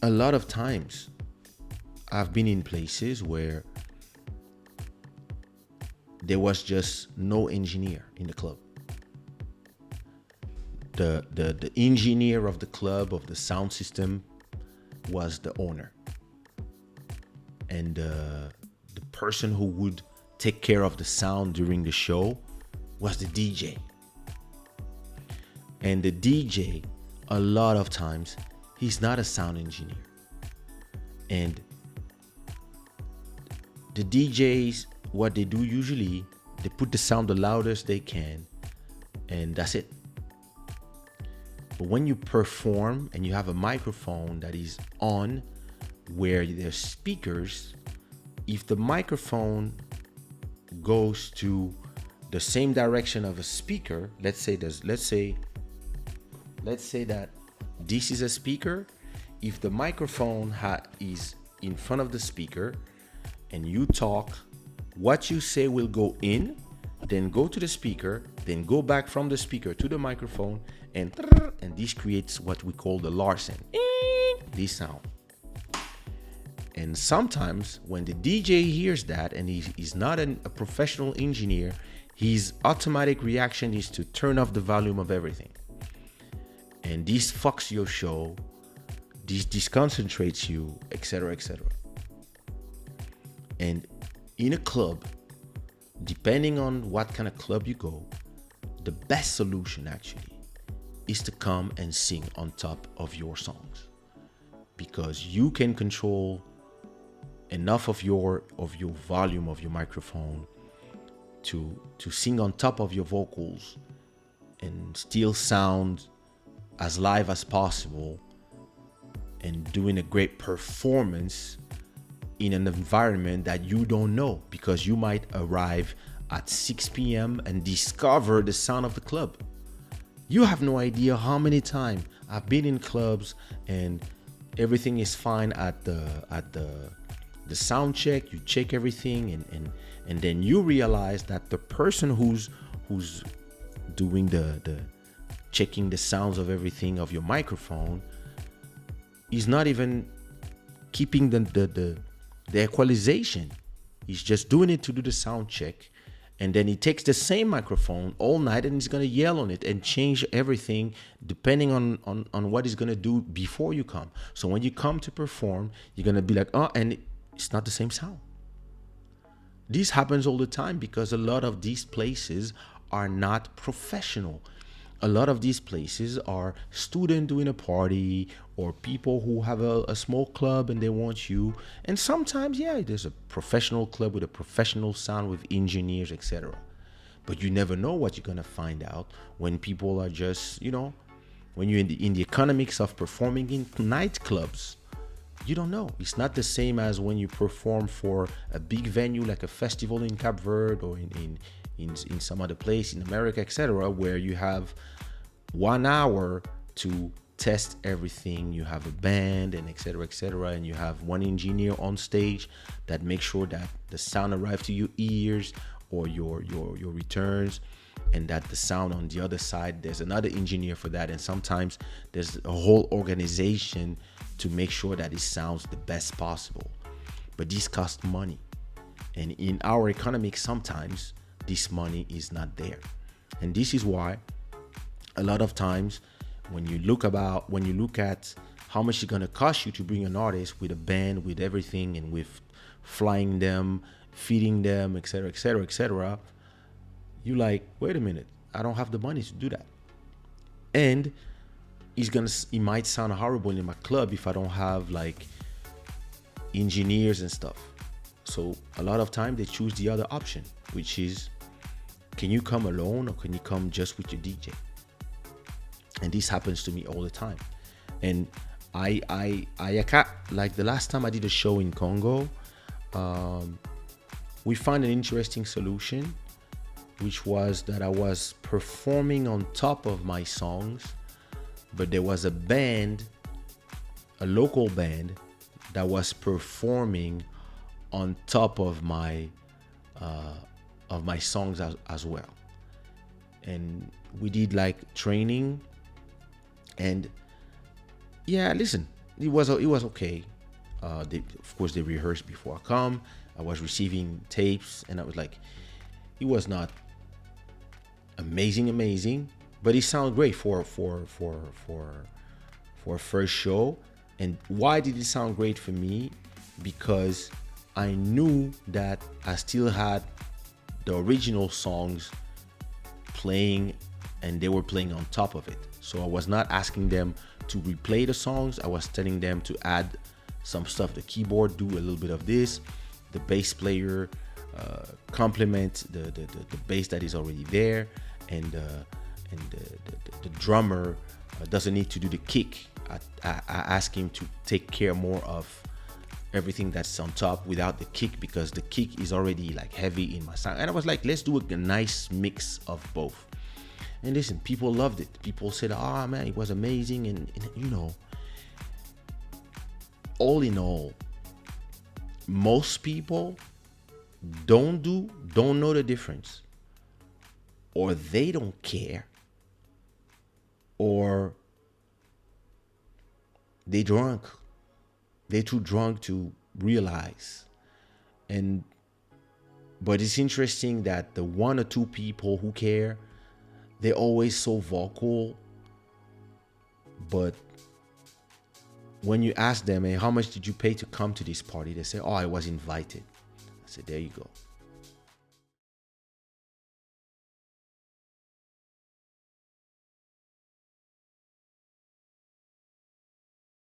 a lot of times I've been in places where there was just no engineer in the club. The engineer of the club, of the sound system, was the owner. And the person who would take care of the sound during the show was the DJ. And the DJ, a lot of times, he's not a sound engineer. And the DJs, what they do usually, they put the sound the loudest they can, and that's it. But when you perform and you have a microphone that is on where there's speakers, if the microphone goes to the same direction of a speaker, let's say that this is a speaker. If the microphone is in front of the speaker and you talk, what you say will go in, then go to the speaker, then go back from the speaker to the microphone, and this creates what we call the Larsen, this sound. And sometimes when the DJ hears that and he's not a professional engineer, his automatic reaction is to turn off the volume of everything. And this fucks your show, this disconcentrates you, etc., etc. And in a club, depending on what kind of club you go, the best solution actually is to come and sing on top of your songs, because you can control enough of your volume of your microphone to sing on top of your vocals and still sound as live as possible and doing a great performance in an environment that you don't know, because you might arrive at 6 p.m. and discover the sound of the club. You have no idea how many times I've been in clubs and everything is fine at the sound check. You check everything and then you realize that the person who's doing the checking the sounds of everything of your microphone is not even keeping the equalization. He's just doing it to do the sound check. And then he takes the same microphone all night and he's going to yell on it and change everything depending on what he's going to do before you come. So when you come to perform, you're going to be like, oh, and it's not the same sound. This happens all the time because a lot of these places are not professional. A lot of these places are students doing a party or people who have a small club and they want you. And sometimes, yeah, there's a professional club with a professional sound with engineers, etc. But you never know what you're going to find out when people are just, when you're in the economics of performing in nightclubs. You don't know. It's not the same as when you perform for a big venue like a festival in Cape Verde or in some other place in America, etc., where you have 1 hour to test everything. You have a band and etc., and you have one engineer on stage that makes sure that the sound arrives to your ears or your returns, and that the sound on the other side, there's another engineer for that, and sometimes there's a whole organization to make sure that it sounds the best possible. But this costs money, and in our economy sometimes this money is not there. And this is why a lot of times when you look at how much it's going to cost you to bring an artist with a band, with everything, and with flying them, feeding them, etc., you like, wait a minute, I don't have the money to do that. And it might sound horrible in my club if I don't have like engineers and stuff. So a lot of time they choose the other option, which is, can you come alone or can you come just with your DJ? And this happens to me all the time. And I like the last time I did a show in Congo, we found an interesting solution, which was that I was performing on top of my songs, but there was a band, a local band, that was performing on top of my songs as well. And we did like training. And yeah, listen, it was okay. Of course, they rehearsed before I come. I was receiving tapes, and I was like, it was not amazing, but it sounded great for a first show. And why did it sound great for me? Because I knew that I still had the original songs playing, and they were playing on top of it. So I was not asking them to replay the songs. I was telling them to add some stuff. The keyboard do a little bit of this, the bass player complement the bass that is already there, and the drummer doesn't need to do the kick. I ask him to take care more of everything that's on top without the kick, because the kick is already like heavy in my sound. And I was like, let's do a nice mix of both. And listen, people loved it. People said, oh man, it was amazing. And you know, all in all, most people don't know the difference, or they don't care, or they drunk. They're too drunk to realize. But it's interesting that the one or two people who care, they're always so vocal. But when you ask them, hey, how much did you pay to come to this party? They say, oh, I was invited. I said, there you go.